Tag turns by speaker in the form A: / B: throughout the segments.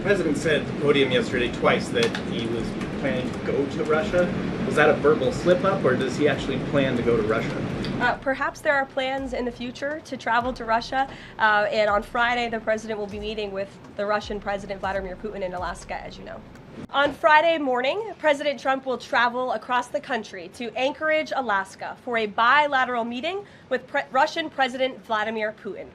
A: president said at the podium yesterday twice that he was planning to go to Russia. Was that a verbal slip-up, or does he actually plan to go to Russia?
B: Perhaps there are plans in the future to travel to Russia, and on Friday the president will be meeting with the Russian President Vladimir Putin in Alaska, as you know. On Friday morning, President Trump will travel across the country to Anchorage, Alaska, for a bilateral meeting with Russian President Vladimir Putin.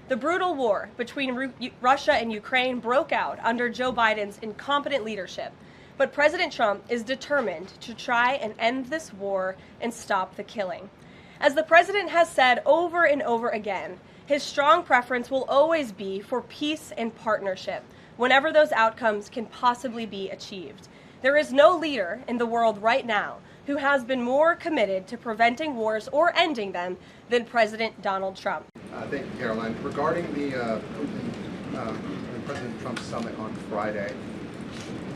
B: The brutal war between Russia and Ukraine broke out under Joe Biden's incompetent leadership, but President Trump is determined to try and end this war and stop the killing. As the president has said over and over again, his strong preference will always be for peace and partnership, whenever those outcomes can possibly be achieved. There is no leader in the world right now who has been more committed to preventing wars or ending them than President Donald Trump.
C: Thank you, Karoline. Regarding the Putin and President Trump summit on Friday,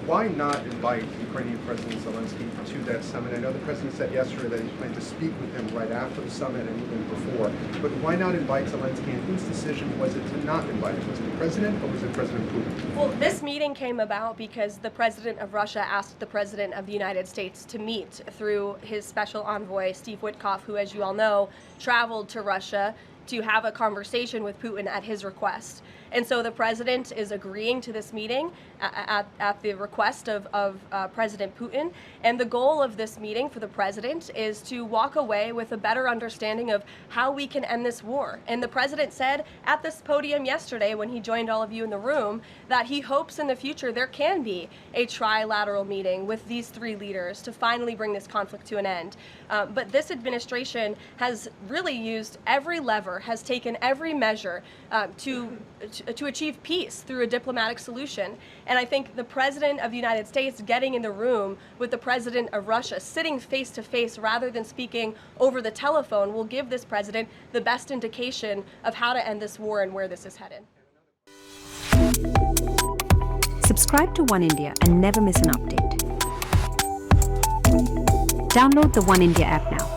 C: why not invite Ukrainian President Zelensky to that summit? I know the president said yesterday that he planned to speak with him right after the summit and even before, but why not invite Zelensky, and whose decision was it to not invite him? Was it the president or was it President Putin?
B: Well, this meeting came about because the president of Russia asked the president of the United States to meet through his special envoy, Steve Witkoff, who, as you all know, traveled to Russia to have a conversation with Putin at his request. And so the president is agreeing to this meeting at the request of President Putin. And the goal of this meeting for the president is to walk away with a better understanding of how we can end this war. And the president said at this podium yesterday, when he joined all of you in the room, that he hopes in the future there can be a trilateral meeting with these three leaders to finally bring this conflict to an end. But this administration has really used every lever, has taken every measure to achieve peace through a diplomatic solution. And I think the President of the United States getting in the room with the President of Russia, sitting face to face rather than speaking over the telephone, will give this president the best indication of how to end this war and where this is headed.
D: Subscribe to Oneindia and never miss an update. Download the Oneindia app now.